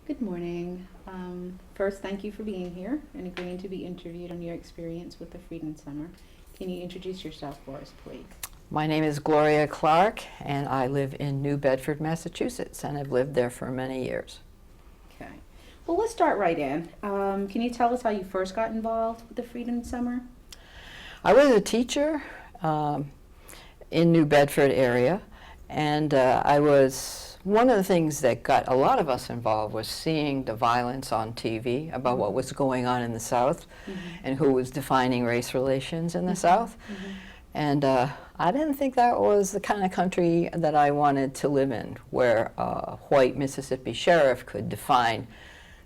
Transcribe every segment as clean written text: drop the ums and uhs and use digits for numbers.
Good morning. First, thank you for being here and agreeing to be interviewed on your experience with the Freedom Summer. Can you introduce yourself for us, please? My name is Gloria Clark, and I live in New Bedford, Massachusetts, and I've lived there for many years. Okay. Well, let's start right in. Can you tell us how you first got involved with the Freedom Summer? I was a teacher in New Bedford area, and one of the things that got a lot of us involved was seeing the violence on TV about what was going on in the South and who was defining race relations in the South. And I didn't think that was the kind of country that I wanted to live in, where a white Mississippi sheriff could define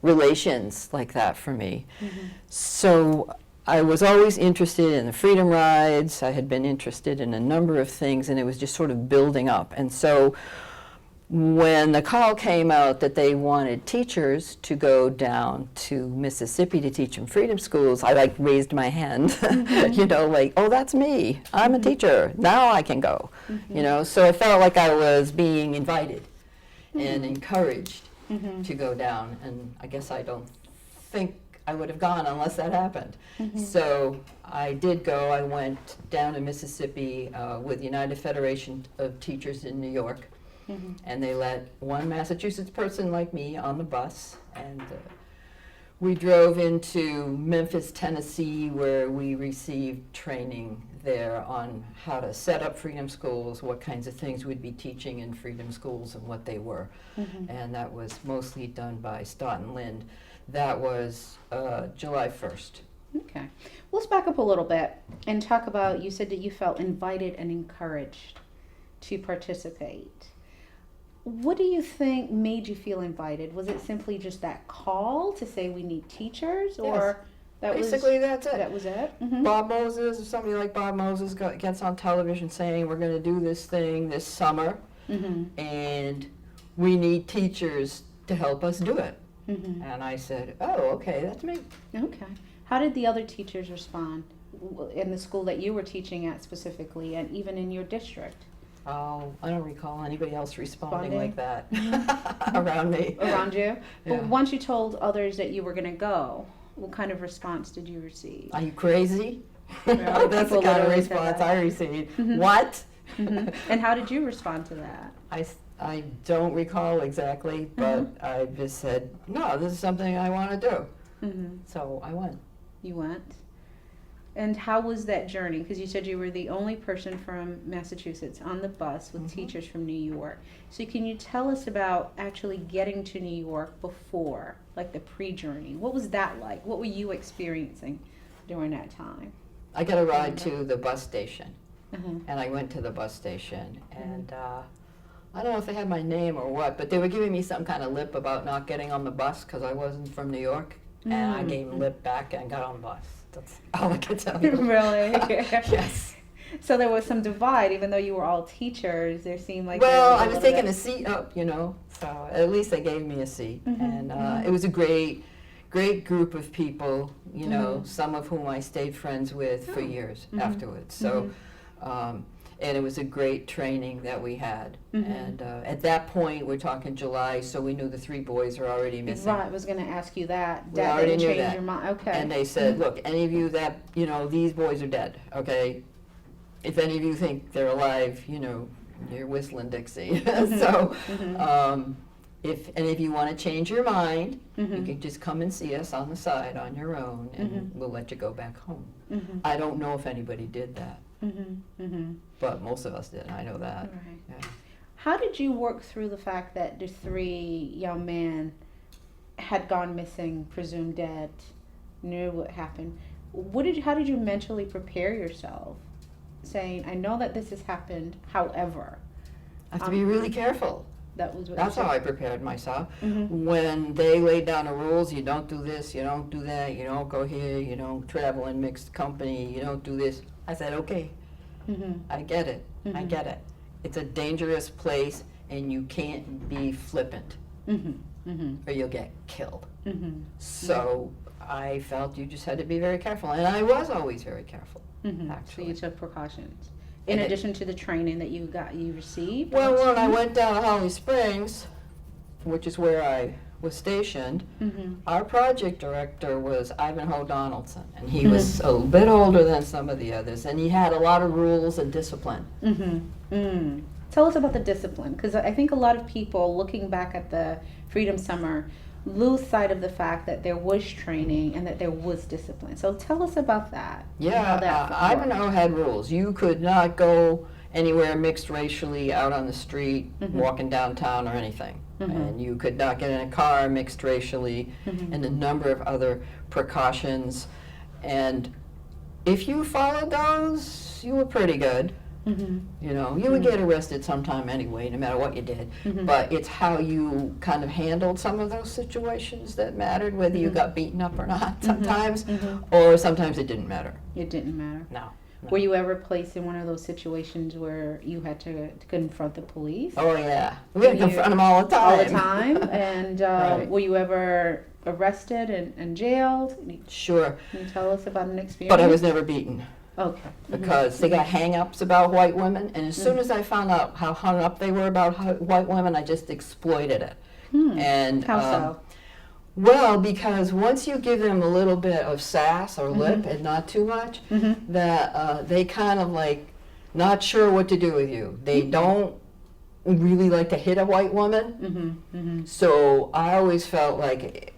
relations like that for me. So I was always interested in the freedom rides. I had been interested in a number of things, and it was just sort of building up. And so when the call came out that they wanted teachers to go down to Mississippi to teach in freedom schools, I raised my hand, oh, that's me. I'm a teacher. Now I can go. So I felt like I was being invited and encouraged to go down. And I guess I don't think I would have gone unless that happened. So I did go. I went down to Mississippi with United Federation of Teachers in New York. And they let one Massachusetts person like me on the bus, and we drove into Memphis, Tennessee, where we received training there on how to set up freedom schools, what kinds of things we'd be teaching in freedom schools and what they were. And that was mostly done by Stott and Lind. That was July 1st. Okay. Let's back up a little bit and talk about, you said that you felt invited and encouraged to participate. What do you think made you feel invited? Was it simply just that call to say we need teachers, or that's it? That was it. Bob Moses, or somebody like Bob Moses gets on television saying we're going to do this thing this summer, and we need teachers to help us do it. And I said, "Oh, okay, that's me." Okay. How did the other teachers respond in the school that you were teaching at specifically, and even in your district? Oh, I don't recall anybody else responding like that around me. Around you? Yeah. But once you told others that you were going to go, what kind of response did you receive? Are you crazy? Really? That's the kind of response I received. What? And how did you respond to that? I don't recall exactly, but I just said, no, this is something I want to do. So I went. You went? And how was that journey? Because you said you were the only person from Massachusetts on the bus with teachers from New York. So can you tell us about actually getting to New York before, like the pre-journey? What was that like? What were you experiencing during that time? I got a ride to the bus station, and I went to the bus station, and I don't know if they had my name or what, but they were giving me some kind of lip about not getting on the bus because I wasn't from New York, and I gave lip back and got on the bus. That's all I can tell you. Really? Yes. So there was some divide, even though you were all teachers. There seemed like I was taking a seat up, so at least they gave me a seat, and it was a great group of people, some of whom I stayed friends with for years afterwards. So, and it was a great training that we had. And at that point, we're talking July, so we knew the 3 boys were already missing. Right, I was going to ask you that. We already knew that. Your mind. Okay. And they said, look, any of you that, these boys are dead, okay? If any of you think they're alive, you're whistling Dixie. So if any of you want to change your mind, you can just come and see us on the side on your own, and we'll let you go back home. I don't know if anybody did that. But most of us did. I know that. Right. Yeah. How did you work through the fact that the 3 young men had gone missing, presumed dead, knew what happened? How did you mentally prepare yourself, saying, "I know that this has happened, however"? I have to be really careful. That's how I prepared myself. When they laid down the rules, you don't do this, you don't do that, you don't go here, you don't travel in mixed company, you don't do this. I said, okay, I get it. I get it. It's a dangerous place, and you can't be flippant, or you'll get killed. So I felt you just had to be very careful, and I was always very careful. Actually, so you took precautions. In addition to the training that you received? Well, when I went down to Holly Springs, which is where I was stationed, our project director was Ivanhoe Donaldson, and he was a bit older than some of the others, and he had a lot of rules and discipline. Tell us about the discipline, because I think a lot of people looking back at the Freedom Summer lose sight of the fact that there was training and that there was discipline. So tell us about that. Yeah, Ivanhoe had rules. You could not go anywhere mixed racially out on the street, walking downtown or anything. And you could not get in a car mixed racially, and a number of other precautions. And if you followed those, you were pretty good. You know, you would get arrested sometime anyway, no matter what you did. But it's how you kind of handled some of those situations that mattered, whether you got beaten up or not sometimes, or sometimes it didn't matter. It didn't matter. No. Were you ever placed in one of those situations where you had to confront the police? Oh, yeah. We had to confront them all the time. All the time? And Right. were you ever arrested and jailed? Sure. Can you tell us about an experience? But I was never beaten. Okay. Because they got hang-ups about white women, and as soon as I found out how hung up they were about white women, I just exploited it. And How so? well, because once you give them a little bit of sass or lip and not too much, that they kind of like not sure what to do with you. They don't really like to hit a white woman. So I always felt like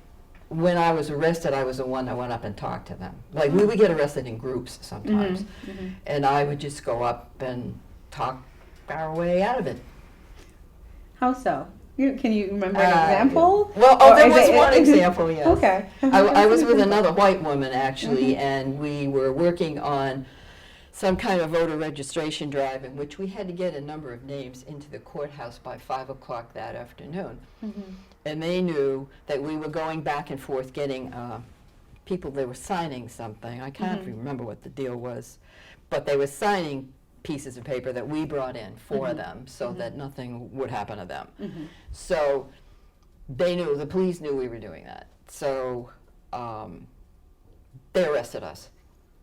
when I was arrested, I was the one that went up and talked to them. Like, we would get arrested in groups sometimes, and I would just go up and talk our way out of it. How so? Can you remember an example? Well, there Or was is it- one example, yes. Okay. I was with another white woman, actually, and we were working on some kind of voter registration drive in which we had to get a number of names into the courthouse by 5 o'clock that afternoon. And they knew that we were going back and forth getting people, they were signing something. I can't remember what the deal was, but they were signing pieces of paper that we brought in for them so that nothing would happen to them. So they knew, the police knew we were doing that. So they arrested us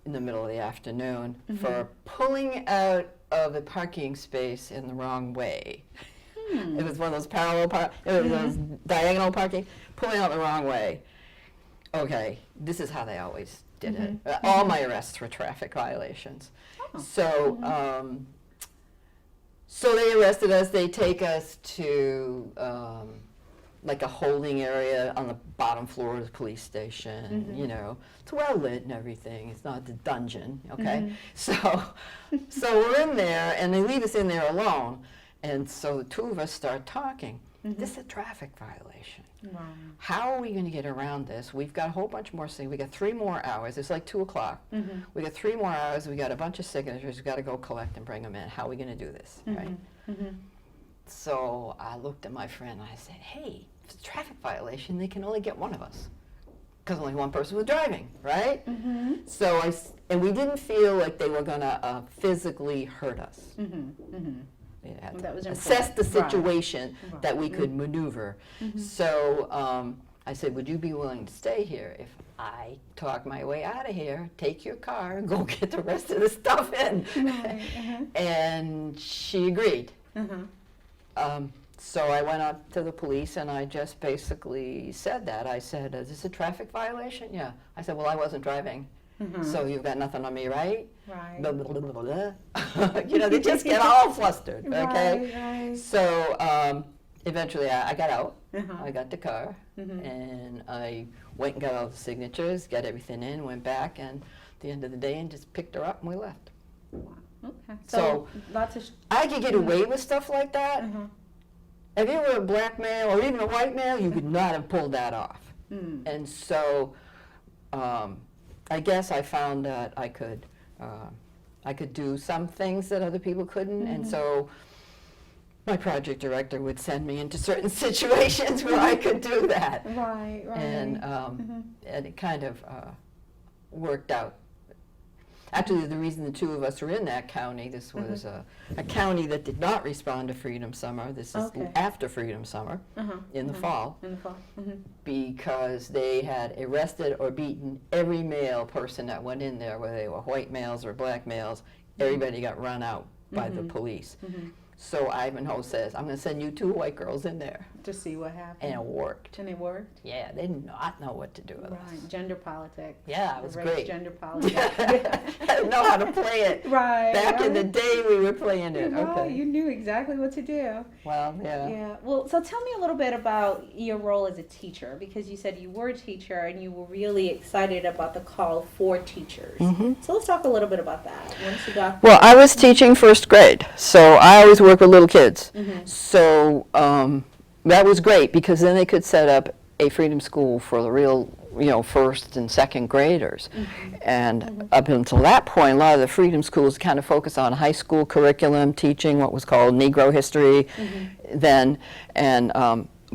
in the middle of the afternoon for pulling out of a parking space in the wrong way. It was one of those those diagonal parking, pulling out the wrong way. Okay, this is how they always did it. All my arrests were traffic violations. So, so they arrested us. They take us to like a holding area on the bottom floor of the police station. You know, it's well lit and everything. It's not the dungeon. Okay, so we're in there, and they leave us in there alone. And so the two of us start talking. This is a traffic violation. Wow. How are we going to get around this? We've got a whole bunch more things. We got 3 more hours. It's like 2 o'clock. We got 3 more hours. We got a bunch of signatures. We got to go collect and bring them in. How are we going to do this, right? So I looked at my friend and I said, "Hey, if it's a traffic violation, they can only get one of us, because only one person was driving, right?" So and we didn't feel like they were going to physically hurt us. We had That was to assess the important. situation Right. that we could maneuver. So I said, "Would you be willing to stay here if I talk my way out of here, take your car, and go get the rest of the stuff in?" And she agreed. So I went up to the police and I just basically said that. I said, "Is this a traffic violation?" "Yeah." I said, "Well, I wasn't driving. So you've got nothing on me, right?" Right. Blah, blah, blah, blah, blah. You know, they just get all flustered, okay? Right. So eventually I got out. I got the car, and I went and got all the signatures, got everything in, went back, and at the end of the day, and just picked her up and we left. Wow. Okay. So lots of. I could get away with stuff like that. If you were a black male or even a white male, you could not have pulled that off. And so I guess I found that I could do some things that other people couldn't, and so my project director would send me into certain situations where I could do that. Right. And it kind of worked out. Actually, the reason the two of us were in that county, this was a county that did not respond to Freedom Summer. This is after Freedom Summer, in the fall. In the fall. Because they had arrested or beaten every male person that went in there, whether they were white males or black males. Everybody got run out by the police. So Ivanhoe says, I'm going to send you 2 white girls in there. To see what happened. And it worked. And it worked? Yeah, they did not know what to do with us. Right. Gender politics. Yeah, it was Race, great. Gender politics. I didn't know how to play it. Right. Back in the day, we were playing it. Right. Okay. You knew exactly what to do. Well, yeah. Yeah. Well, so tell me a little bit about your role as a teacher, because you said you were a teacher and you were really excited about the call for teachers. Mm-hmm. So let's talk a little bit about that. Once you got Well, I was teaching 1st grade, so I always work with little kids. Mhm. So that was great, because then they could set up a freedom school for the real, 1st and 2nd graders. And up until that point, a lot of the freedom schools kind of focused on high school curriculum, teaching what was called Negro history then, and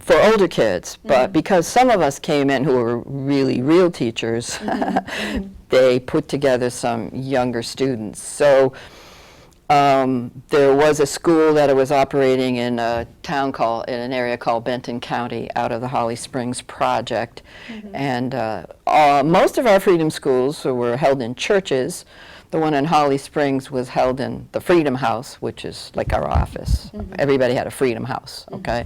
for older kids. But because some of us came in who were really real teachers, they put together some younger students. So there was a school that was operating in a town in an area called Benton County, out of the Holly Springs Project. And most of our freedom schools were held in churches. The one in Holly Springs was held in the Freedom House, which is like our office. Everybody had a Freedom House, okay?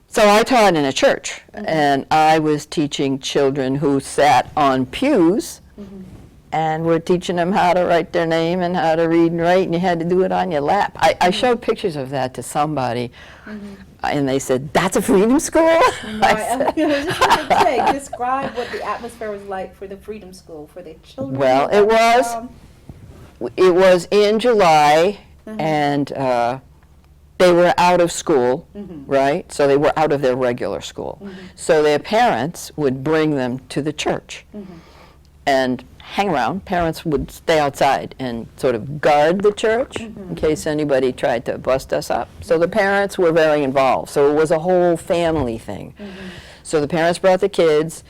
So I taught in a church, and I was teaching children who sat on pews, and we're teaching them how to write their name and how to read and write, and you had to do it on your lap. I showed pictures of that to somebody, and they said, "That's a freedom school?" I was just going to say, describe what the atmosphere was like for the freedom school, for the children. Well, it was in July, and they were out of school, right? So they were out of their regular school. So their parents would bring them to the church and hang around. Parents would stay outside and sort of guard the church in case anybody tried to bust us up. So the parents were very involved. So it was a whole family thing. So the parents brought the kids.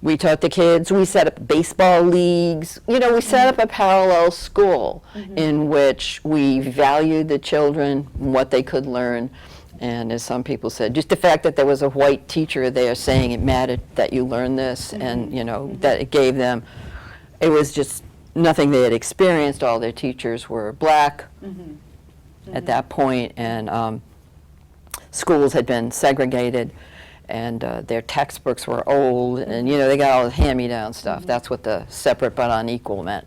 We taught the kids. We set up baseball leagues. We set up a parallel school in which we valued the children, what they could learn. And as some people said, just the fact that there was a white teacher there saying it mattered that you learn this, and that it gave them, it was just nothing they had experienced. All their teachers were black at that point, and schools had been segregated, and their textbooks were old, and they got all the hand-me-down stuff. That's what the separate but unequal meant.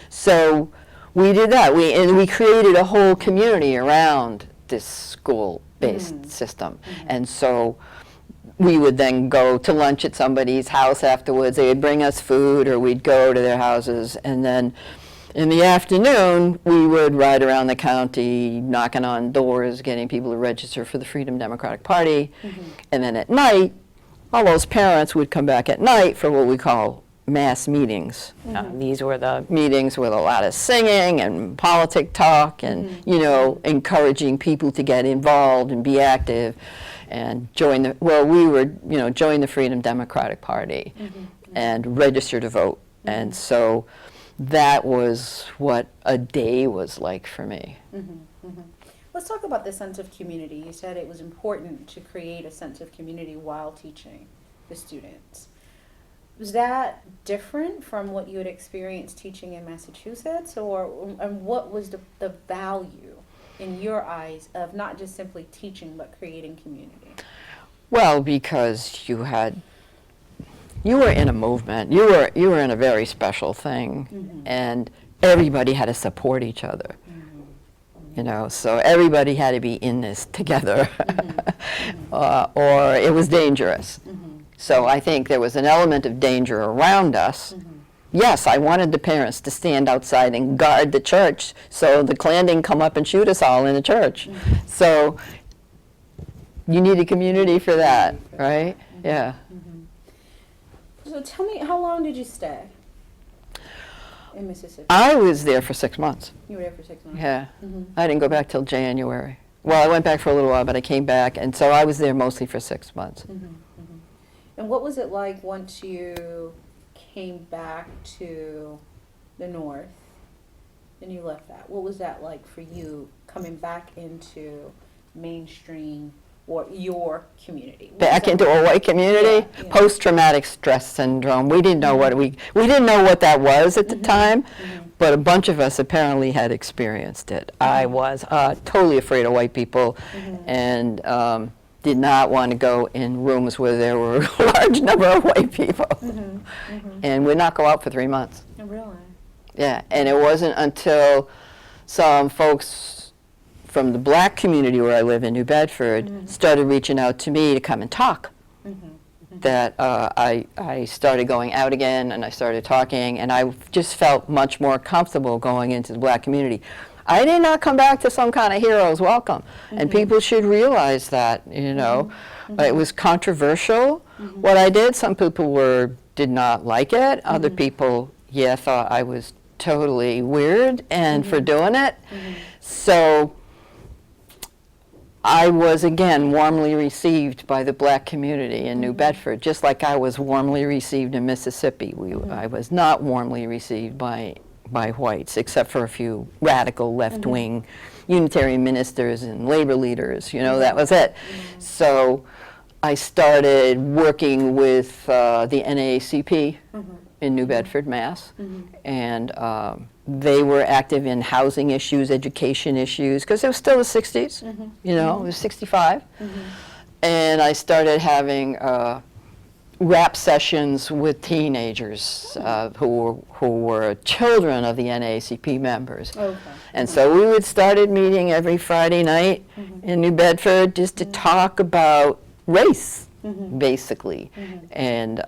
So we did that. We created a whole community around this school-based system, and so we would then go to lunch at somebody's house afterwards. They would bring us food, or we'd go to their houses, and then in the afternoon, we would ride around the county, knocking on doors, getting people to register for the Freedom Democratic Party. And then at night, all those parents would come back at night for what we call mass meetings. These were the meetings with a lot of singing and politic talk and, encouraging people to get involved and be active and join the Freedom Democratic Party and register to vote. And so that was what a day was like for me. Let's talk about the sense of community. You said it was important to create a sense of community while teaching the students. Was that different from what you had experienced teaching in Massachusetts, and what was the value in your eyes of not just simply teaching but creating community? Well, because you were in a movement. You were in a very special thing, and everybody had to support each other. So everybody had to be in this together, or it was dangerous. So I think there was an element of danger around us. Yes, I wanted the parents to stand outside and guard the church so the Klan didn't come up and shoot us all in the church. So you need a community for that, right? Yeah. So tell me, how long did you stay in Mississippi? I was there for 6 months. You were there for 6 months? Yeah. I didn't go back till January. Well, I went back for a little while, but I came back, and so I was there mostly for 6 months. And what was it like once you came back to the North and you left that? What was that like for you coming back into mainstream or your community? Back into a white community? Yeah. Post-traumatic stress syndrome. We didn't know what we didn't know what that was at the time, but a bunch of us apparently had experienced it. I was totally afraid of white people, and did not want to go in rooms where there were a large number of white people, and would not go out for 3 months. Oh, really? Yeah, and it wasn't until some folks from the black community where I live in New Bedford started reaching out to me to come and talk that I started going out again, and I started talking, and I just felt much more comfortable going into the black community. I did not come back to some kind of hero's welcome, and people should realize that, you know. It was controversial, what I did. Some people did not like it. Other people, thought I was totally weird and for doing it. So I was, again, warmly received by the black community in New Bedford, just like I was warmly received in Mississippi. I was not warmly received by whites, except for a few radical left-wing Unitarian ministers and labor leaders, you know, that was it. So I started working with the NAACP in New Bedford, Mass, and they were active in housing issues, education issues, because it was still the 60s, you know, it was 65. And I started having rap sessions with teenagers who were children of the NAACP members. Okay. And so we would started meeting every Friday night in New Bedford just to talk about race, basically, and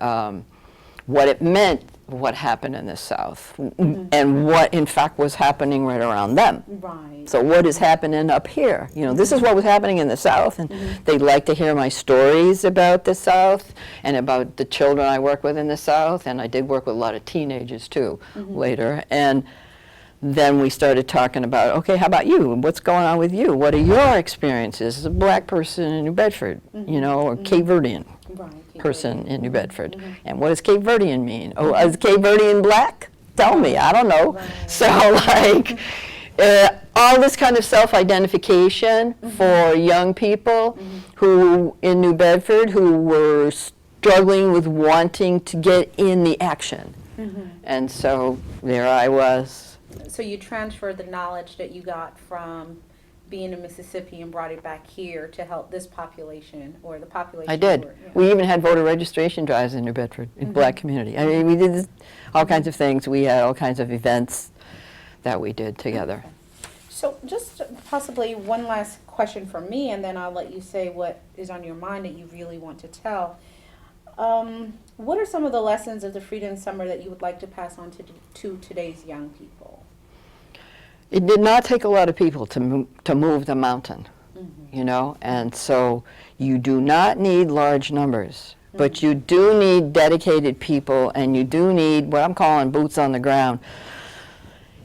what it meant, what happened in the South, and what in fact was happening right around them. Right. So what is happening up here? You know, this is what was happening in the South, and they'd like to hear my stories about the South and about the children I work with in the South, and I did work with a lot of teenagers too later. And then we started talking about, okay, how about you? What's going on with you? What are your experiences as a black person in New Bedford, you know, or Cape Verdean person in New Bedford? And what does Cape Verdean mean? Oh, is Cape Verdean black? Tell me, I don't know. So like, all this kind of self-identification for young people who, in New Bedford, who were struggling with wanting to get in the action. And so there I was. So you transferred the knowledge that you got from being in Mississippi and brought it back here to help this population, or the population. I did. We even had voter registration drives in New Bedford, in black community. I mean, we did all kinds of things. We had all kinds of events that we did together. Okay. So just possibly one last question from me, and then I'll let you say what is on your mind that you really want to tell. What are some of the lessons of the Freedom Summer that you would like to pass on to today's young people? It did not take a lot of people to move the mountain, you know, and so you do not need large numbers, but you do need dedicated people, and you do need what I'm calling boots on the ground.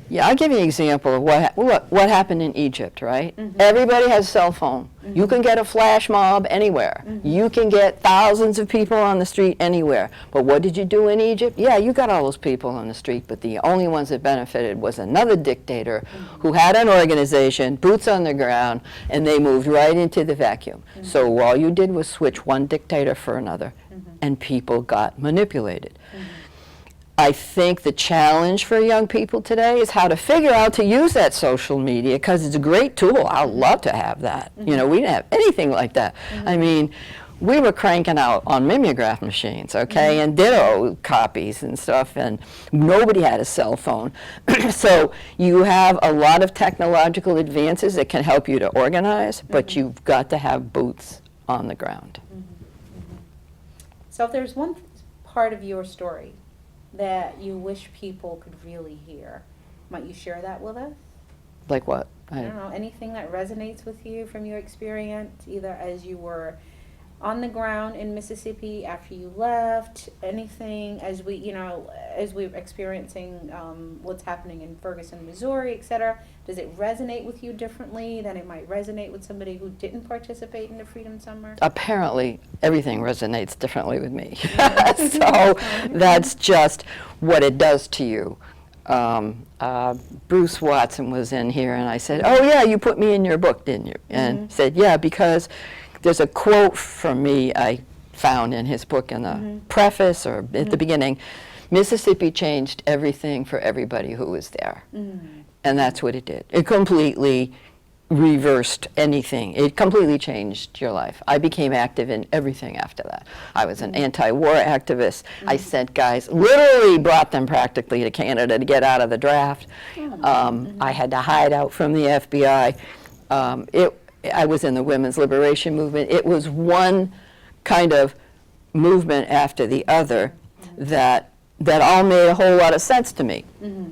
Yeah, I'll give you an example of what happened in Egypt, right? Everybody has a cell phone. You can get a flash mob anywhere. You can get thousands of people on the street anywhere. But what did you do in Egypt? Yeah, you got all those people on the street, but the only ones that benefited was another dictator who had an organization, boots on the ground, and they moved right into the vacuum. So all you did was switch one dictator for another, and people got manipulated. I think the challenge for young people today is how to figure out to use that social media, because it's a great tool. I'd love to have that. You know, we didn't have anything like that. I mean, we were cranking out on mimeograph machines, okay, and ditto copies and stuff, and nobody had a cell phone. So you have a lot of technological advances that can help you to organize, but you've got to have boots on the ground. So if there's one part of your story that you wish people could really hear, might you share that with us? Like what? I don't know, anything that resonates with you from your experience, either as you were on the ground in Mississippi after you left, anything as we, you know, as we're experiencing what's happening in Ferguson, Missouri, etc. Does it resonate with you differently than it might resonate with somebody who didn't participate in the Freedom Summer? Apparently, everything resonates differently with me. So that's just what it does to you. Bruce Watson was in here, and I said, "Oh yeah, you put me in your book, didn't you?" And he said, "Yeah, because there's a quote from me I found in his book in the preface or at the beginning. Mississippi changed everything for everybody who was there. Mm-hmm. And that's what it did. It completely reversed anything. It completely changed your life. I became active in everything after that. I was an anti-war activist. I sent guys, literally brought them practically to Canada to get out of the draft. I had to hide out from the FBI. I was in the women's liberation movement. It was one kind of movement after the other that all made a whole lot of sense to me.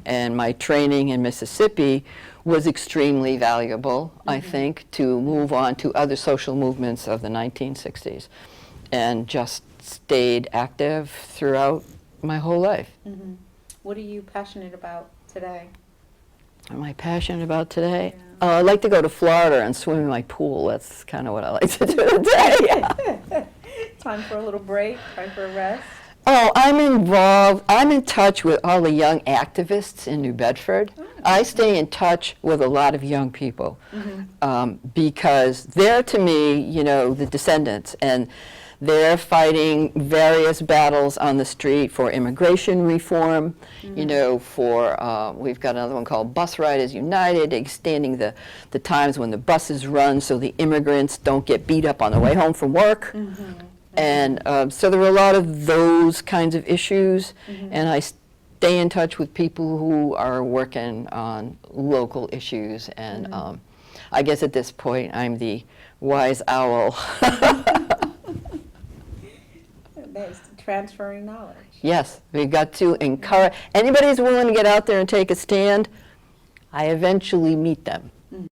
And my training in Mississippi was extremely valuable, I think, to move on to other social movements of the 1960s, and just stayed active throughout my whole life. What are you passionate about today? What am I passionate about today? I like to go to Florida and swim in my pool. That's kind of what I like to do today. Time for a little break, time for a rest. Oh, I'm involved. I'm in touch with all the young activists in New Bedford. I stay in touch with a lot of young people because they're, to me, you know, the descendants, and they're fighting various battles on the street for immigration reform, you know, for, we've got another one called Bus Riders United, extending the times when the buses run so the immigrants don't get beat up on the way home from work. And so there were a lot of those kinds of issues, and I stay in touch with people who are working on local issues, and I guess at this point I'm the wise owl. That's transferring knowledge. Yes, we've got to encourage, anybody who's willing to get out there and take a stand, I eventually meet them.